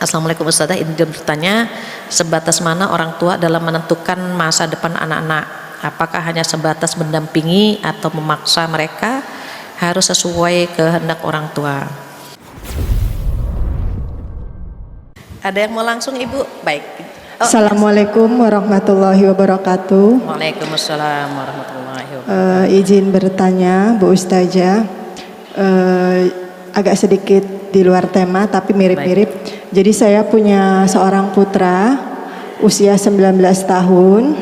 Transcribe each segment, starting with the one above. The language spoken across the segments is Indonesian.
Assalamualaikum Ustazah, ini dia bertanya, sebatas mana orang tua dalam menentukan masa depan anak-anak? Apakah hanya sebatas mendampingi atau memaksa mereka harus sesuai kehendak orang tua? Ada yang mau langsung Ibu? Baik. Assalamualaikum warahmatullahi wabarakatuh. Waalaikumsalam warahmatullahi wabarakatuh. Izin bertanya Bu Ustazah, agak sedikit di luar tema tapi mirip-mirip. Jadi saya punya seorang putra usia 19 tahun.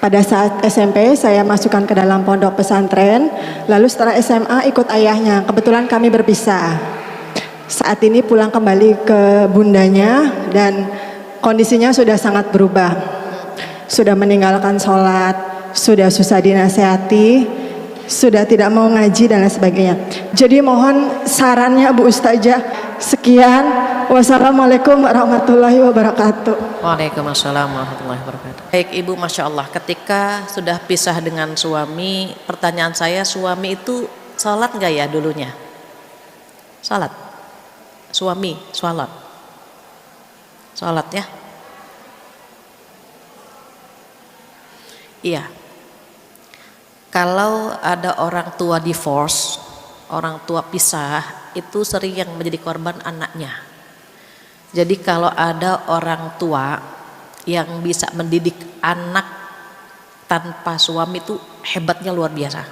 Pada saat SMP saya masukkan ke dalam pondok pesantren, lalu setelah SMA ikut ayahnya. Kebetulan kami berpisah. Saat ini pulang kembali ke bundanya dan kondisinya sudah sangat berubah. Sudah meninggalkan sholat, sudah susah dinasehati, sudah tidak mau ngaji dan lain sebagainya. Jadi mohon sarannya Bu Ustazah. Sekian, wassalamualaikum warahmatullahi wabarakatuh. Waalaikumsalam warahmatullahi wabarakatuh. Baik Ibu, Masya Allah, ketika sudah pisah dengan suami, pertanyaan saya, suami itu sholat nggak ya dulunya? Sholat? Suami sholat? Sholat ya? Iya. Kalau ada orang tua divorce, orang tua pisah, itu sering yang menjadi korban anaknya. Jadi kalau ada orang tua yang bisa mendidik anak tanpa suami itu hebatnya luar biasa.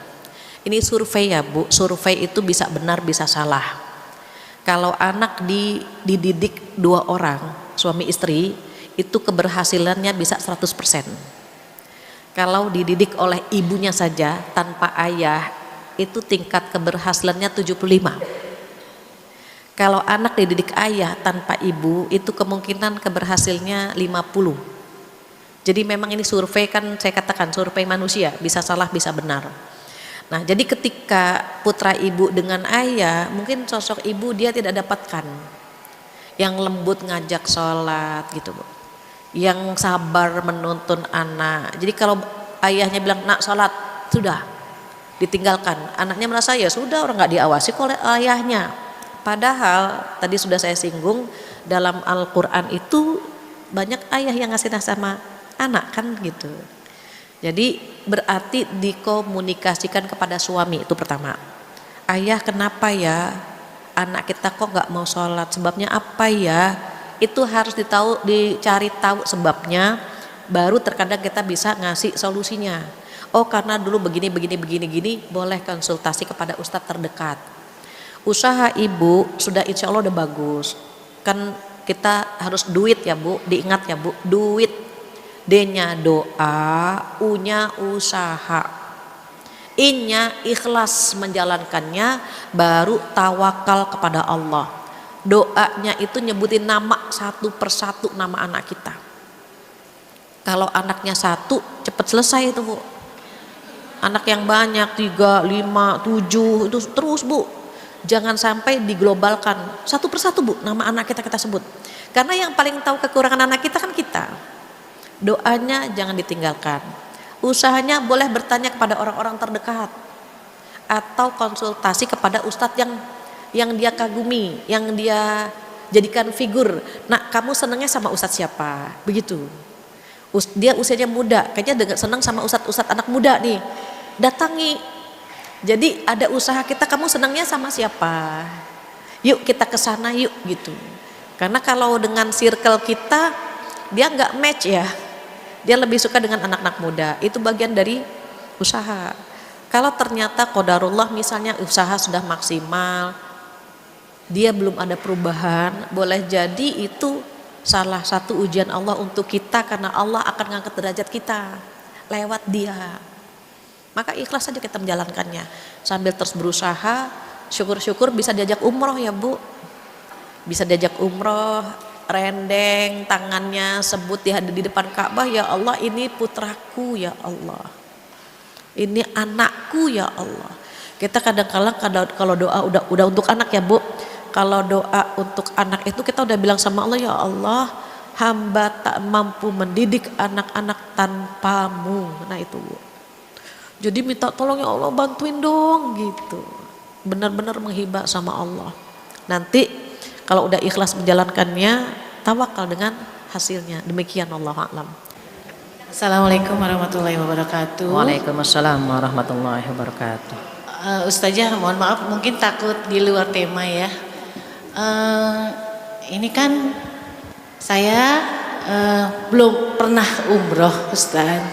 Ini survei ya Bu, survei itu bisa benar bisa salah. Kalau anak dididik dua orang, suami istri, itu keberhasilannya bisa 100%. Kalau dididik oleh ibunya saja tanpa ayah, itu tingkat keberhasilannya 75%. Kalau anak dididik ayah tanpa ibu, itu kemungkinan keberhasilnya 50%. Jadi memang ini survei, kan saya katakan survei manusia, bisa salah bisa benar. Nah, jadi ketika putra ibu dengan ayah, mungkin sosok ibu dia tidak dapatkan yang lembut ngajak sholat gitu Bu, yang sabar menuntun anak. Jadi kalau ayahnya bilang nak sholat, sudah ditinggalkan, anaknya merasa ya sudah, orang nggak diawasi oleh ayahnya. Padahal tadi sudah saya singgung, dalam Al-Quran itu banyak ayah yang ngasih nasihat sama anak kan gitu. Jadi berarti dikomunikasikan kepada suami, itu pertama. Ayah, kenapa ya anak kita kok nggak mau sholat, sebabnya apa ya? Itu harus dicari tahu sebabnya, baru terkadang kita bisa ngasih solusinya. Oh karena dulu begini, boleh konsultasi kepada ustadz terdekat. Usaha ibu sudah insya Allah udah bagus. Kan kita harus duit ya Bu, diingat ya Bu, duit. D-nya doa, U-nya usaha, I-nya ikhlas menjalankannya, baru tawakal kepada Allah. Doanya itu nyebutin nama satu persatu nama anak kita. Kalau anaknya satu cepat selesai itu Bu. Anak yang banyak 3, 5, 7 itu terus Bu. Jangan sampai diglobalkan satu persatu Bu, nama anak kita sebut. Karena yang paling tahu kekurangan anak kita kan kita. Doanya jangan ditinggalkan. Usahanya boleh bertanya kepada orang-orang terdekat atau konsultasi kepada ustadz yang dia kagumi, yang dia jadikan figur. Nah, kamu senangnya sama ustadz siapa? Begitu. Dia usianya muda, kayaknya senang sama ustadz anak muda nih. Datangi. Jadi ada usaha kita, kamu senangnya sama siapa? Yuk kita ke sana yuk gitu. Karena kalau dengan circle kita dia nggak match ya. Dia lebih suka dengan anak-anak muda. Itu bagian dari usaha. Kalau ternyata qadarullah misalnya usaha sudah maksimal, dia belum ada perubahan, boleh jadi itu salah satu ujian Allah untuk kita, karena Allah akan ngangkat derajat kita lewat dia. Maka ikhlas saja kita menjalankannya sambil terus berusaha. Syukur-syukur bisa diajak umroh ya Bu, bisa diajak umroh, rendeng tangannya, sebut di depan Ka'bah, ya Allah ini putraku ya Allah, ini anakku ya Allah. Kita kadang-kadang kalau doa udah untuk anak ya Bu, kalau doa untuk anak itu kita udah bilang sama Allah, ya Allah hamba tak mampu mendidik anak-anak tanpamu. Nah itu Bu, jadi minta tolong ya Allah bantuin dong gitu, benar-benar menghibah sama Allah. Nanti Kalau udah ikhlas menjalankannya, tawakal dengan hasilnya. Demikian, Allah a'lam. Assalamualaikum warahmatullahi wabarakatuh. Waalaikumsalam warahmatullahi wabarakatuh. Ustazah, mohon maaf mungkin takut di luar tema ya. Ini kan saya belum pernah umroh Ustaz.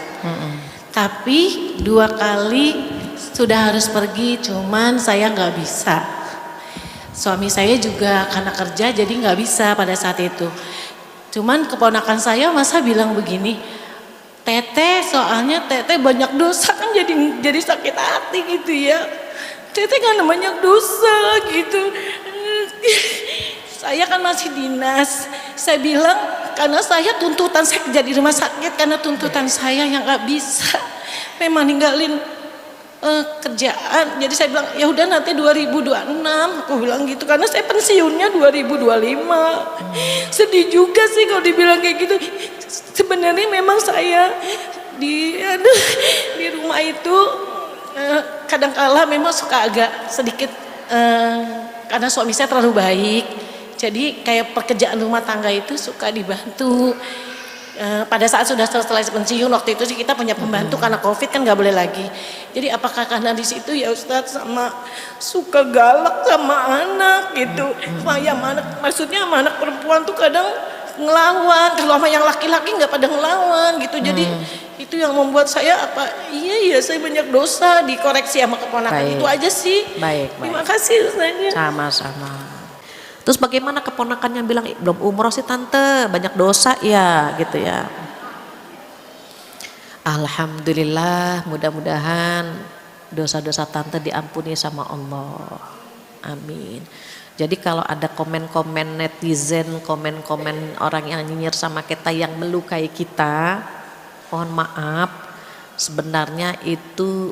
Tapi 2 kali sudah harus pergi, cuman saya nggak bisa. Suami saya juga karena kerja jadi nggak bisa pada saat itu. Cuman keponakan saya masa bilang begini, Teteh, soalnya Teteh banyak dosa kan jadi sakit hati gitu ya. Teteh kan banyak dosa gitu. Saya kan masih dinas. Saya bilang karena saya tuntutan saya kerja di rumah sakit karena tuntutan saya yang nggak bisa. Memang ninggalin kerjaan. Jadi saya bilang ya udah nanti 2026 aku bilang gitu karena saya pensiunnya 2025. Sedih juga sih kalau dibilang kayak gitu. Sebenarnya memang saya di rumah itu kadang-kala memang suka agak sedikit karena suami saya terlalu baik. Jadi kayak pekerjaan rumah tangga itu suka dibantu. Pada saat sudah selesai pensiun waktu itu sih kita punya pembantu karena COVID kan nggak boleh lagi. Jadi apakah karena di situ ya Ustadz sama suka galak sama anak gitu. Sama anak, maksudnya sama anak perempuan tuh kadang ngelawan, kalau sama yang laki-laki nggak pada ngelawan gitu. Jadi itu yang membuat saya iya saya banyak dosa, dikoreksi sama keponakan. Itu aja sih. Baik. Terima kasih Ustaznya. Sama-sama. Terus bagaimana keponakannya bilang belum umroh sih tante, banyak dosa ya gitu ya. Alhamdulillah, mudah-mudahan dosa-dosa tante diampuni sama Allah. Amin. Jadi kalau ada komen-komen netizen, komen-komen orang yang nyinyir sama kita yang melukai kita, mohon maaf, sebenarnya itu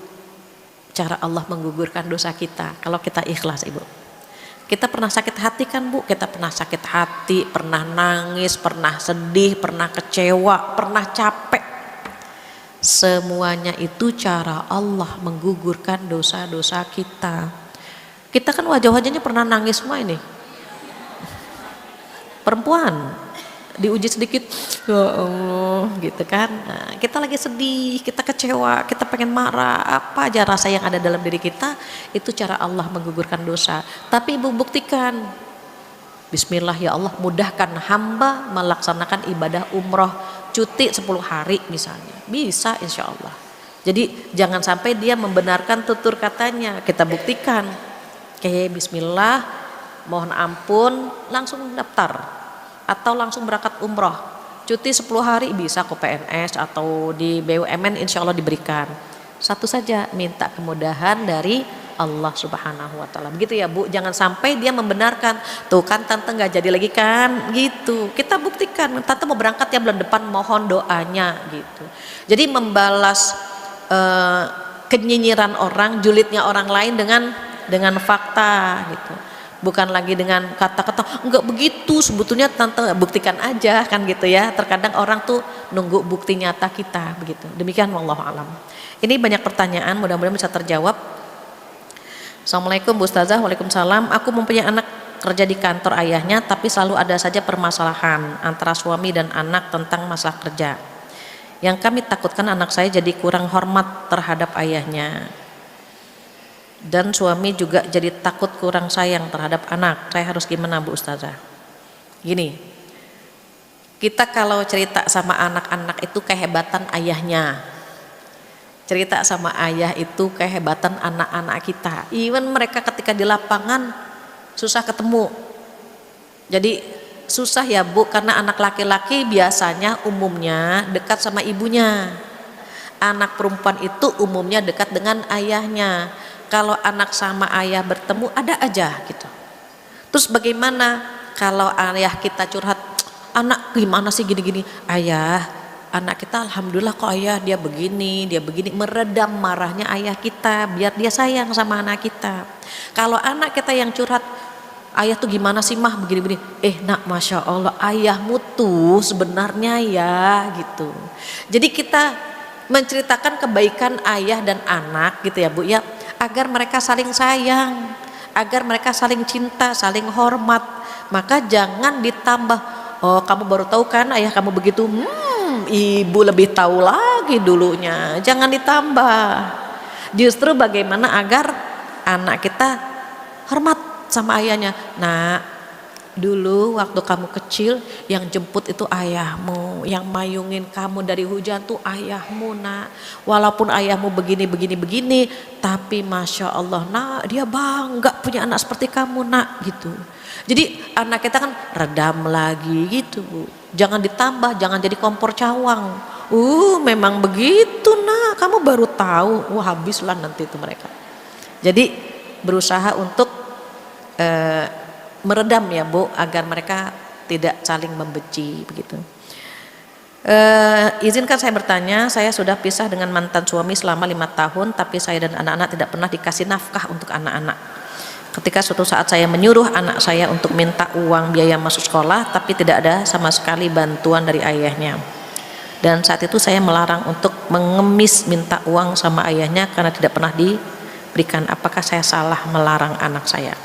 cara Allah menggugurkan dosa kita kalau kita ikhlas, Ibu. Kita pernah sakit hati kan Bu? Kita pernah sakit hati, pernah nangis, pernah sedih, pernah kecewa, pernah capek. Semuanya itu cara Allah menggugurkan dosa-dosa kita. Kita kan wajah-wajahnya pernah nangis semua ini. Perempuan diuji sedikit, ya Allah gitu kan. Nah, kita lagi sedih, kita kecewa, kita pengen marah, apa aja rasa yang ada dalam diri kita, itu cara Allah menggugurkan dosa. Tapi Ibu buktikan, Bismillah ya Allah, mudahkan hamba melaksanakan ibadah umroh cuti 10 hari misalnya, bisa insya Allah. Jadi jangan sampai dia membenarkan tutur katanya, kita buktikan. Oke, Bismillah, mohon ampun, langsung daftar atau langsung berangkat umroh. Cuti 10 hari bisa ke PNS atau di BUMN insya Allah diberikan. Satu saja, minta kemudahan dari Allah Subhanahu wa Ta'ala. Begitu ya Bu, jangan sampai dia membenarkan, tuh kan tante nggak jadi lagi kan, gitu. Kita buktikan, tante mau berangkat ya bulan depan, mohon doanya gitu. Jadi membalas kenyinyiran orang, julidnya orang lain dengan fakta gitu. Bukan lagi dengan kata-kata enggak begitu, sebetulnya tante buktikan aja kan gitu ya. Terkadang orang tuh nunggu bukti nyata kita begitu. Demikian wallahu alam. Ini banyak pertanyaan, mudah-mudahan bisa terjawab. Assalamualaikum Bu Ustazah. Waalaikumsalam. Aku mempunyai anak kerja di kantor ayahnya, tapi selalu ada saja permasalahan antara suami dan anak tentang masalah kerja. Yang kami takutkan anak saya jadi kurang hormat terhadap ayahnya. Dan suami juga jadi takut kurang sayang terhadap anak. Saya harus gimana Bu Ustazah? Gini, kita kalau cerita sama anak-anak itu kehebatan ayahnya, cerita sama ayah itu kehebatan anak-anak kita. Even mereka ketika di lapangan susah ketemu. Jadi susah ya Bu, karena anak laki-laki biasanya umumnya dekat sama ibunya. Anak perempuan itu umumnya dekat dengan ayahnya. Kalau anak sama ayah bertemu ada aja gitu. Terus bagaimana kalau ayah kita curhat, anak gimana sih gini-gini? Ayah, anak kita alhamdulillah kok ayah dia begini, meredam marahnya ayah kita biar dia sayang sama anak kita. Kalau anak kita yang curhat, ayah tuh gimana sih mah begini-begini, nak masya Allah ayahmu tuh sebenarnya ya gitu. Jadi kita menceritakan kebaikan ayah dan anak gitu ya Bu ya, agar mereka saling sayang, agar mereka saling cinta, saling hormat. maka jangan ditambah. Oh, kamu baru tahu kan ayah kamu begitu? Ibu lebih tahu lagi dulunya. Jangan ditambah. Justru bagaimana agar anak kita hormat sama ayahnya. Nah, dulu waktu kamu kecil yang jemput itu ayahmu, yang mayungin kamu dari hujan tuh ayahmu nak. Walaupun ayahmu begini, tapi masya Allah nak, dia bangga punya anak seperti kamu nak gitu. Jadi anak kita kan redam lagi gitu Bu. Jangan ditambah, jangan jadi kompor cawang. Memang begitu nak, kamu baru tahu. Habislah nanti itu mereka. Jadi berusaha untuk meredam ya Bu, agar mereka tidak saling membenci begitu. Izinkan saya bertanya, saya sudah pisah dengan mantan suami selama 5 tahun, tapi saya dan anak-anak tidak pernah dikasih nafkah untuk anak-anak. Ketika suatu saat saya menyuruh anak saya untuk minta uang biaya masuk sekolah, tapi tidak ada sama sekali bantuan dari ayahnya. Dan saat itu saya melarang untuk mengemis minta uang sama ayahnya karena tidak pernah diberikan. Apakah saya salah melarang anak saya?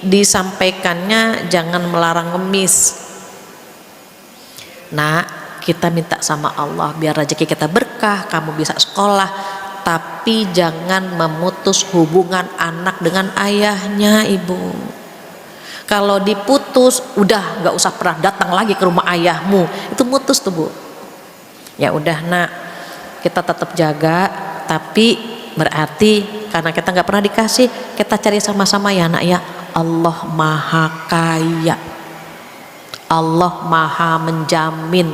Disampaikannya jangan melarang ngemis. Nah, kita minta sama Allah biar rezeki kita berkah, kamu bisa sekolah, tapi jangan memutus hubungan anak dengan ayahnya Ibu. Kalau diputus, udah nggak usah pernah datang lagi ke rumah ayahmu, itu mutus tuh Bu. Ya udah nak, kita tetap jaga, tapi berarti karena kita nggak pernah dikasih, kita cari sama-sama ya nak ya. Allah maha kaya, Allah maha menjamin.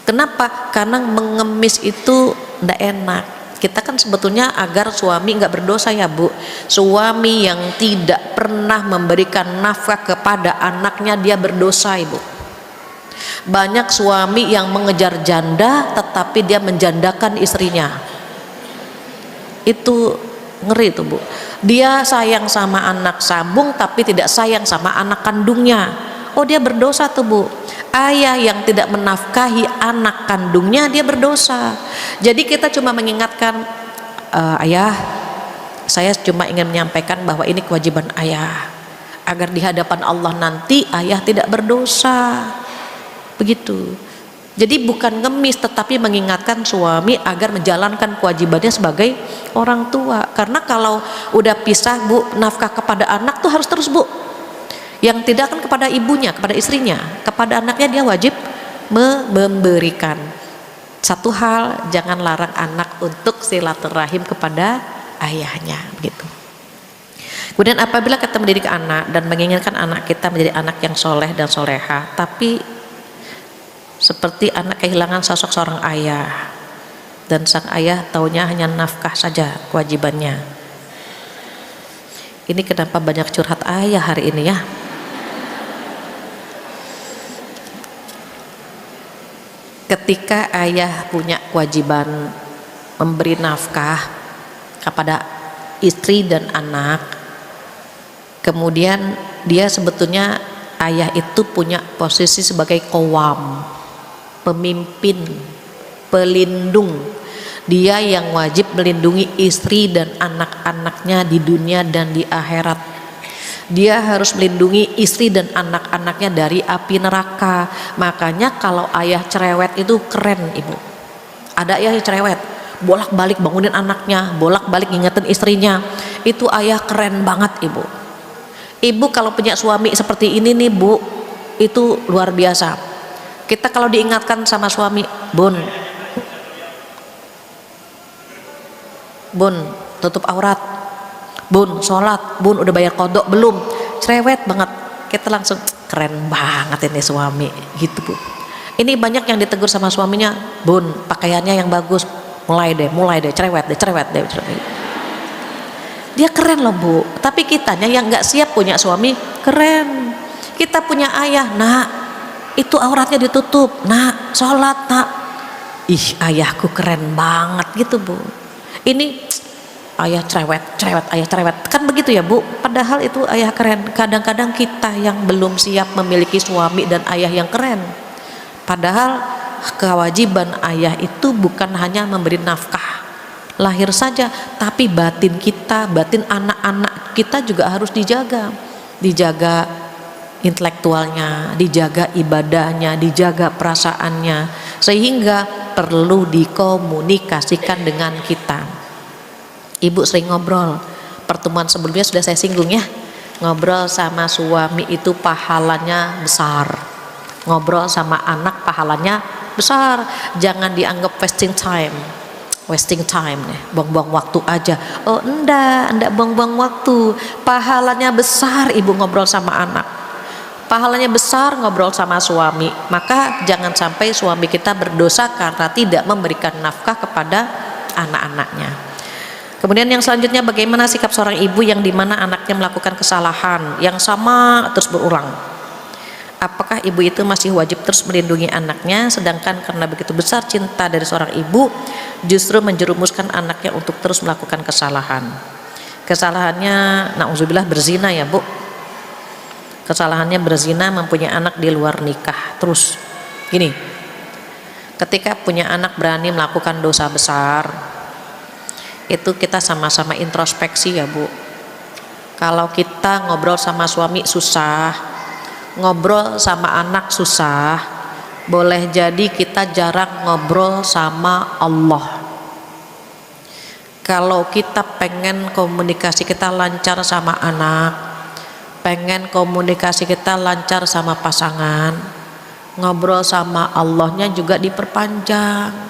Kenapa? Karena mengemis itu ndak enak. Kita kan sebetulnya agar suami nggak berdosa ya Bu. Suami yang tidak pernah memberikan nafkah kepada anaknya, dia berdosa Ibu. Banyak suami yang mengejar janda tetapi dia menjandakan istrinya. Itu ngeri tuh Bu. Dia sayang sama anak sambung tapi tidak sayang sama anak kandungnya. Oh, dia berdosa tuh Bu. Ayah yang tidak menafkahi anak kandungnya, dia berdosa. Jadi kita cuma mengingatkan, ayah, saya cuma ingin menyampaikan bahwa ini kewajiban ayah, agar di hadapan Allah nanti ayah tidak berdosa. Begitu. Jadi bukan ngemis, tetapi mengingatkan suami agar menjalankan kewajibannya sebagai orang tua. Karena kalau udah pisah Bu, nafkah kepada anak tuh harus terus Bu. Yang tidak kan kepada ibunya, kepada istrinya, kepada anaknya dia wajib memberikan. Satu hal, jangan larang anak untuk silaturahim kepada ayahnya, begitu. Kemudian apabila kita mendidik anak dan menginginkan anak kita menjadi anak yang soleh dan soleha, tapi seperti anak kehilangan sosok seorang ayah, dan sang ayah taunya hanya nafkah saja kewajibannya. Ini kenapa banyak curhat ayah hari ini ya? Ketika ayah punya kewajiban memberi nafkah kepada istri dan anak, kemudian dia sebetulnya ayah itu punya posisi sebagai qawwam, pemimpin, pelindung. Dia yang wajib melindungi istri dan anak-anaknya di dunia dan di akhirat. Dia harus melindungi istri dan anak-anaknya dari api neraka. Makanya kalau ayah cerewet itu keren Ibu. Ada ayah yang cerewet, bolak-balik bangunin anaknya, bolak-balik ngingetin istrinya. Itu ayah keren banget Ibu. Ibu kalau punya suami seperti ini nih Bu, itu luar biasa. Kita kalau diingatkan sama suami, Bun, tutup aurat. Bun, sholat. Bun, udah bayar kodok belum? Cerewet banget. Kita langsung keren banget ini suami gitu Bu. Ini banyak yang ditegur sama suaminya, Bun, pakaiannya yang bagus, mulai deh, cerewet deh. Dia keren loh Bu. Tapi kitanya yang nggak siap punya suami keren. Kita punya ayah, nak, itu auratnya ditutup, nak, sholat, nak. Ih, ayahku keren banget gitu Bu. Ini ayah cerewet, ayah cerewet, kan begitu ya Bu. Padahal itu ayah keren. Kadang-kadang kita yang belum siap memiliki suami dan ayah yang keren. Padahal kewajiban ayah itu bukan hanya memberi nafkah, lahir saja, tapi batin kita, batin anak-anak kita juga harus dijaga. Dijaga intelektualnya, dijaga ibadahnya, dijaga perasaannya, sehingga perlu dikomunikasikan dengan kita. Ibu sering ngobrol, pertemuan sebelumnya sudah saya singgung ya, ngobrol sama suami itu pahalanya besar, ngobrol sama anak pahalanya besar. Jangan dianggap wasting time nih, buang-buang waktu aja. Oh enggak buang-buang waktu, pahalanya besar ibu ngobrol sama anak, pahalanya besar ngobrol sama suami. Maka jangan sampai suami kita berdosa karena tidak memberikan nafkah kepada anak-anaknya. Kemudian yang selanjutnya, bagaimana sikap seorang ibu yang dimana anaknya melakukan kesalahan yang sama terus berulang? Apakah ibu itu masih wajib terus melindungi anaknya, sedangkan karena begitu besar cinta dari seorang ibu justru menjerumuskan anaknya untuk terus melakukan kesalahan? Kesalahannya na'udzubillah berzina ya Bu. Kesalahannya berzina, mempunyai anak di luar nikah. Terus gini, ketika punya anak berani melakukan dosa besar, itu kita sama-sama introspeksi ya Bu. Kalau kita ngobrol sama suami susah, ngobrol sama anak susah, boleh jadi kita jarang ngobrol sama Allah. Kalau kita pengen komunikasi kita lancar sama anak, pengen komunikasi kita lancar sama pasangan, ngobrol sama Allahnya juga diperpanjang.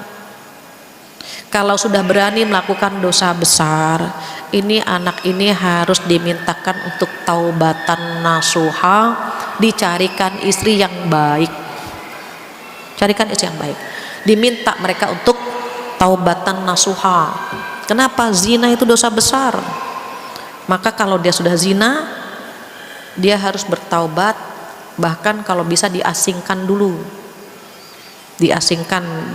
Kalau sudah berani melakukan dosa besar, ini anak ini harus dimintakan untuk taubatan nasuha, dicarikan istri yang baik. Carikan istri yang baik. Diminta mereka untuk taubatan nasuha. Kenapa? Zina itu dosa besar. Maka kalau dia sudah zina, dia harus bertaubat, bahkan kalau bisa diasingkan dulu. Diasingkan,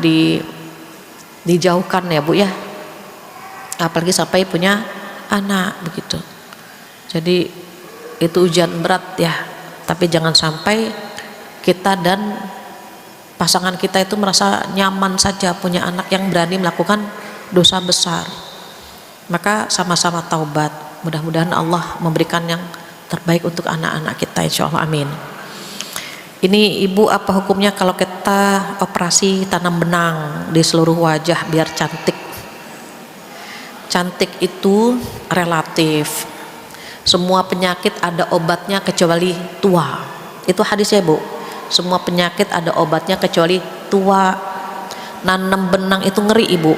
dijauhkan ya Bu ya, apalagi sampai punya anak begitu. Jadi itu ujian berat ya, tapi jangan sampai kita dan pasangan kita itu merasa nyaman saja punya anak yang berani melakukan dosa besar. Maka sama-sama taubat, mudah-mudahan Allah memberikan yang terbaik untuk anak-anak kita, insya Allah, amin. Ini ibu, apa hukumnya kalau kita operasi tanam benang di seluruh wajah biar cantik? Cantik itu relatif. Semua penyakit ada obatnya kecuali tua. Itu hadisnya Bu. Semua penyakit ada obatnya kecuali tua. Nanam benang itu ngeri ibu.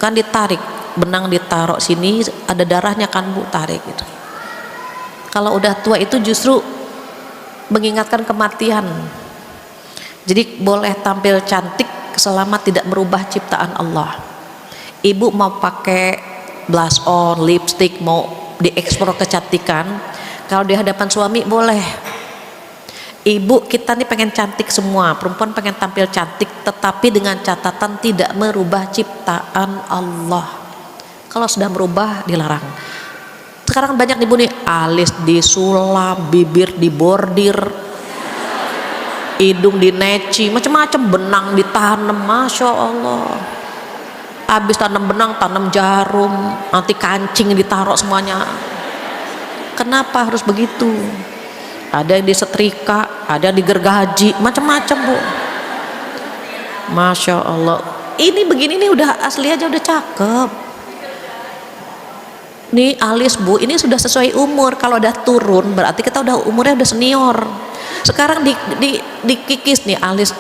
Kan ditarik, benang ditaruh sini ada darahnya kan Bu, tarik gitu. Kalau udah tua itu justru mengingatkan kematian. Jadi boleh tampil cantik selama tidak merubah ciptaan Allah. Ibu mau pakai blush on, lipstick, mau dieksplor kecantikan, kalau di hadapan suami boleh. Ibu kita nih pengen cantik semua, perempuan pengen tampil cantik, tetapi dengan catatan tidak merubah ciptaan Allah. Kalau sudah merubah dilarang. Sekarang banyak ibu nih, alis disulam, bibir dibordir, hidung dineci, macam-macam, benang ditanam, masya Allah. Habis tanam benang, tanam jarum, nanti kancing ditaruh semuanya. Kenapa harus begitu? Ada yang disetrika, ada yang digergaji, macam-macam Bu. Masya Allah. Ini begini nih udah asli aja udah cakep. Nih alis Bu, ini sudah sesuai umur. Kalau udah turun berarti kita udah umurnya udah senior. Sekarang dikikis nih alis,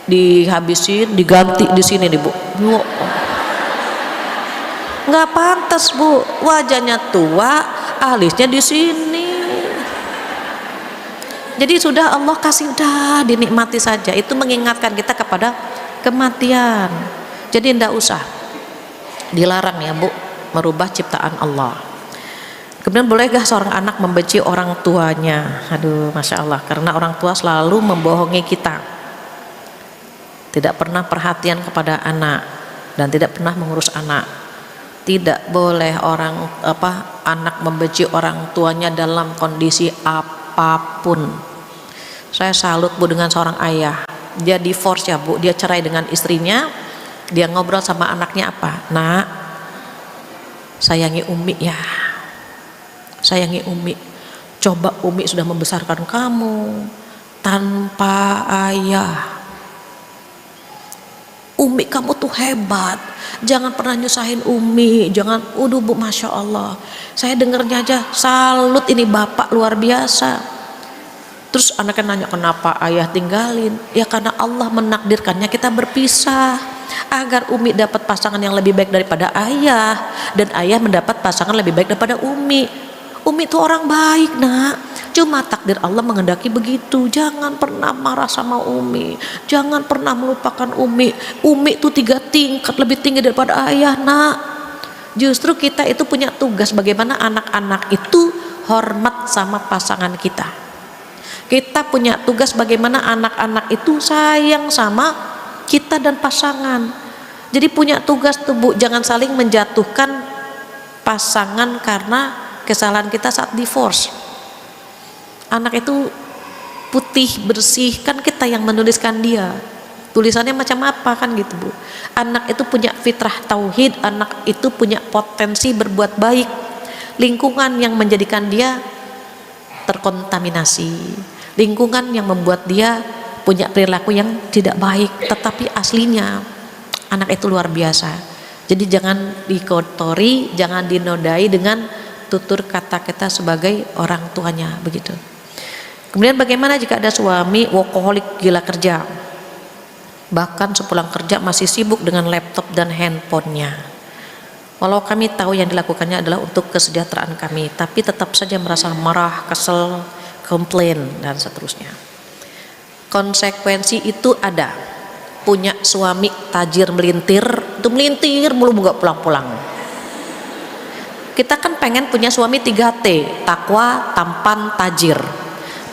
dihabisin, diganti di sini nih Bu. Nggak pantas Bu, wajahnya tua, alisnya di sini. Jadi sudah Allah kasih, udah dinikmati saja. Itu mengingatkan kita kepada kematian. Jadi ndak usah dilarang ya Bu merubah ciptaan Allah. Kemudian bolehkah seorang anak membenci orang tuanya? Aduh, masya Allah, karena orang tua selalu membohongi kita, tidak pernah perhatian kepada anak dan tidak pernah mengurus anak. Tidak boleh anak membenci orang tuanya dalam kondisi apapun. Saya salut Bu dengan seorang ayah, dia divorce ya Bu, dia cerai dengan istrinya, dia ngobrol sama anaknya apa? Nak, sayangi Umi ya, sayangi Umi. Coba Umi sudah membesarkan kamu tanpa ayah. Umi kamu tuh hebat, jangan pernah nyusahin Umi, jangan. Udah Bu, Masya Allah, saya dengernya aja salut, ini bapak luar biasa. Terus anaknya nanya, kenapa ayah tinggalin? Ya karena Allah menakdirkannya kita berpisah, agar Umi dapat pasangan yang lebih baik daripada ayah, dan ayah mendapat pasangan lebih baik daripada Umi. Umi itu orang baik nak, cuma takdir Allah menghendaki begitu. Jangan pernah marah sama Umi, jangan pernah melupakan Umi. Umi itu 3 tingkat lebih tinggi daripada ayah nak. Justru kita itu punya tugas bagaimana anak-anak itu hormat sama pasangan kita. Kita punya tugas bagaimana anak-anak itu sayang sama kita dan pasangan. Jadi punya tugas tuh Bu, jangan saling menjatuhkan pasangan karena kesalahan kita saat divorce. Anak itu putih bersih, kan kita yang menuliskan dia. Tulisannya macam apa kan gitu Bu. Anak itu punya fitrah tauhid, anak itu punya potensi berbuat baik. Lingkungan yang menjadikan dia terkontaminasi, lingkungan yang membuat dia punya perilaku yang tidak baik, tetapi aslinya anak itu luar biasa. Jadi jangan dikotori, jangan dinodai dengan tutur kata kita sebagai orang tuanya, begitu. Kemudian bagaimana jika ada suami workaholic, gila kerja, bahkan sepulang kerja masih sibuk dengan laptop dan handphonenya. Walau kami tahu yang dilakukannya adalah untuk kesejahteraan kami, tapi tetap saja merasa marah, kesel, komplain, dan seterusnya. Konsekuensi itu ada. Punya suami tajir melintir, itu melintir mulu nggak pulang-pulang. Kita kan pengen punya suami 3T, takwa, tampan, tajir.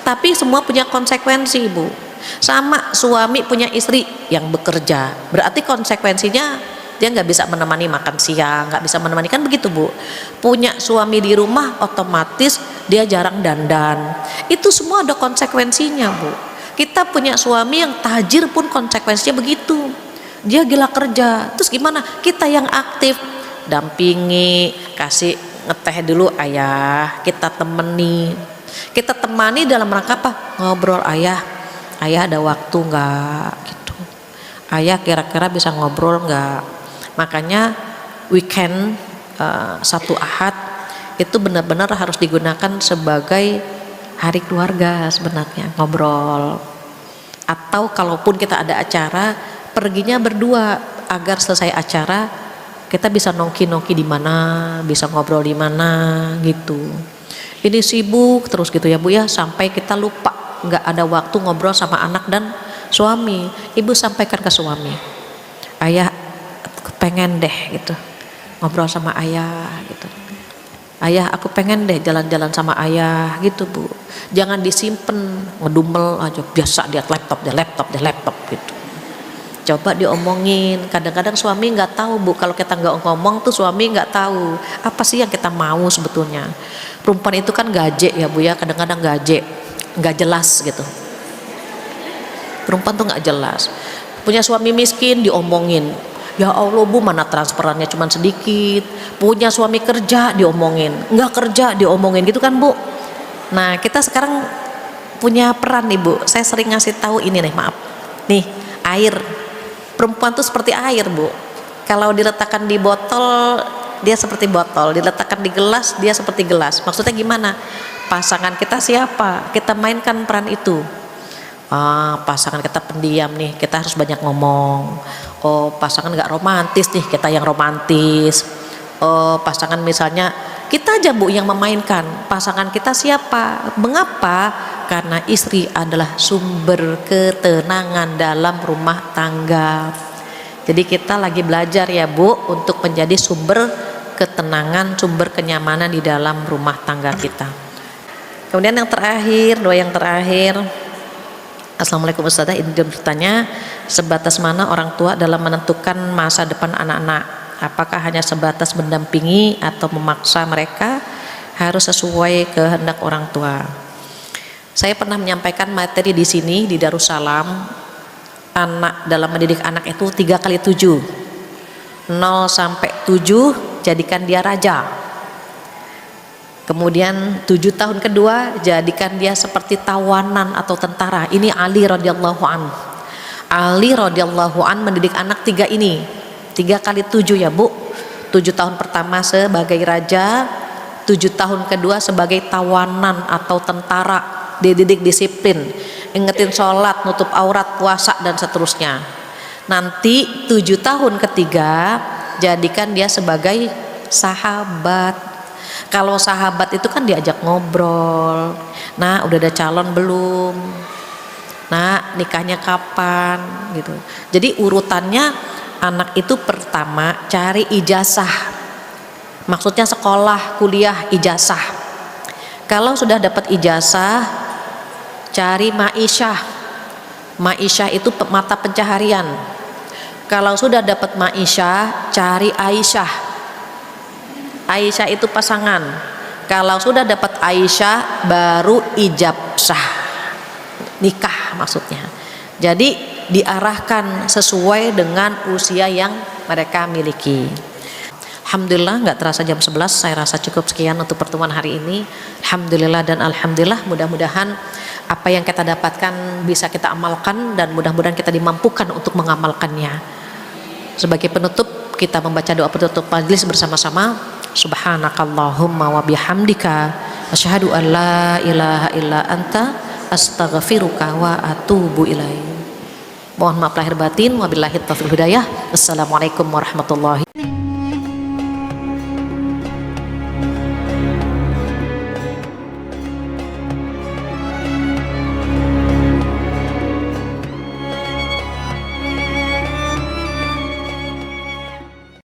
Tapi semua punya konsekuensi Bu. Sama suami punya istri yang bekerja, berarti konsekuensinya dia nggak bisa menemani makan siang, nggak bisa menemani, kan begitu Bu. Punya suami di rumah otomatis dia jarang dandan. Itu semua ada konsekuensinya Bu. Kita punya suami yang tajir pun konsekuensinya begitu. Dia gila kerja, terus gimana? Kita yang aktif, dampingi, kasih ngeteh dulu ayah, kita temani. Kita temani dalam rangka apa? Ngobrol, ayah ada waktu nggak gitu. Ayah kira-kira bisa ngobrol nggak? Makanya weekend Sabtu Ahad itu benar-benar harus digunakan sebagai hari keluarga sebenarnya, ngobrol. Atau kalaupun kita ada acara, perginya berdua agar selesai acara kita bisa nongki-nongki di mana, bisa ngobrol di mana gitu. Ini sibuk terus gitu ya Bu ya, sampai kita lupa nggak ada waktu ngobrol sama anak dan suami. Ibu sampaikan ke suami, ayah pengen deh gitu ngobrol sama ayah gitu. Ayah aku pengen deh jalan-jalan sama ayah gitu Bu. Jangan disimpan ngedumel aja, biasa dia laptop gitu. Coba diomongin. Kadang-kadang suami nggak tahu Bu, kalau kita nggak ngomong tuh suami nggak tahu apa sih yang kita mau sebetulnya. Perempuan itu kan gaje ya Bu ya, kadang-kadang gaje nggak jelas gitu. Perempuan tuh nggak jelas. Punya suami miskin diomongin, ya Allah Bu, mana transferannya cuma sedikit. Punya suami kerja diomongin, nggak kerja diomongin gitu kan Bu. Nah kita sekarang punya peran nih Bu. Saya sering ngasih tahu ini nih, maaf nih, air. Perempuan tuh seperti air Bu. Kalau diletakkan di botol dia seperti botol, diletakkan di gelas dia seperti gelas. Maksudnya gimana? Pasangan kita siapa? Kita mainkan peran itu. Pasangan kita pendiam nih, kita harus banyak ngomong. Oh pasangan nggak romantis nih, kita yang romantis. Oh pasangan misalnya kita aja Bu yang memainkan. Pasangan kita siapa? Mengapa? Karena istri adalah sumber ketenangan dalam rumah tangga. Jadi kita lagi belajar ya Bu untuk menjadi sumber ketenangan, sumber kenyamanan di dalam rumah tangga kita. Kemudian yang terakhir, doa yang terakhir. Assalamualaikum Ustazah, ini dia bertanya, sebatas mana orang tua dalam menentukan masa depan anak-anak? Apakah hanya sebatas mendampingi atau memaksa mereka harus sesuai kehendak orang tua? Saya pernah menyampaikan materi di sini di Darussalam, anak dalam mendidik anak itu 3 kali 7, 0 sampai 7 jadikan dia raja. Kemudian 7 tahun kedua jadikan dia seperti tawanan atau tentara. Ini Ali radhiyallahu an. Ali radhiyallahu an mendidik anak 3 ini. 3 kali 7 ya Bu. 7 tahun pertama sebagai raja, 7 tahun kedua sebagai tawanan atau tentara, dididik disiplin, ingetin sholat, nutup aurat, puasa dan seterusnya. Nanti 7 tahun ketiga jadikan dia sebagai sahabat. Kalau sahabat itu kan diajak ngobrol. Nah, udah ada calon belum? Nah, nikahnya kapan gitu. Jadi urutannya anak itu pertama cari ijazah. Maksudnya sekolah, kuliah, ijazah. Kalau sudah dapat ijazah, cari ma'isyah. Ma'isyah itu mata pencaharian. Kalau sudah dapat ma'isyah, cari Aisyah. Aisyah itu pasangan. Kalau sudah dapat Aisyah, baru ijabsah, nikah maksudnya. Jadi diarahkan sesuai dengan usia yang mereka miliki. Alhamdulillah, nggak terasa jam 11. Saya rasa cukup sekian untuk pertemuan hari ini. Alhamdulillah dan alhamdulillah, mudah-mudahan apa yang kita dapatkan bisa kita amalkan dan mudah-mudahan kita dimampukan untuk mengamalkannya. Sebagai penutup, kita membaca doa penutup majelis bersama-sama. Subhanakallahumma wa bihamdika asyhadu an la ilaha illa anta astaghfiruka wa atubu ilaik. Mohon maaf lahir batin, wabillahi taufiq hidayah. Assalamualaikum warahmatullahi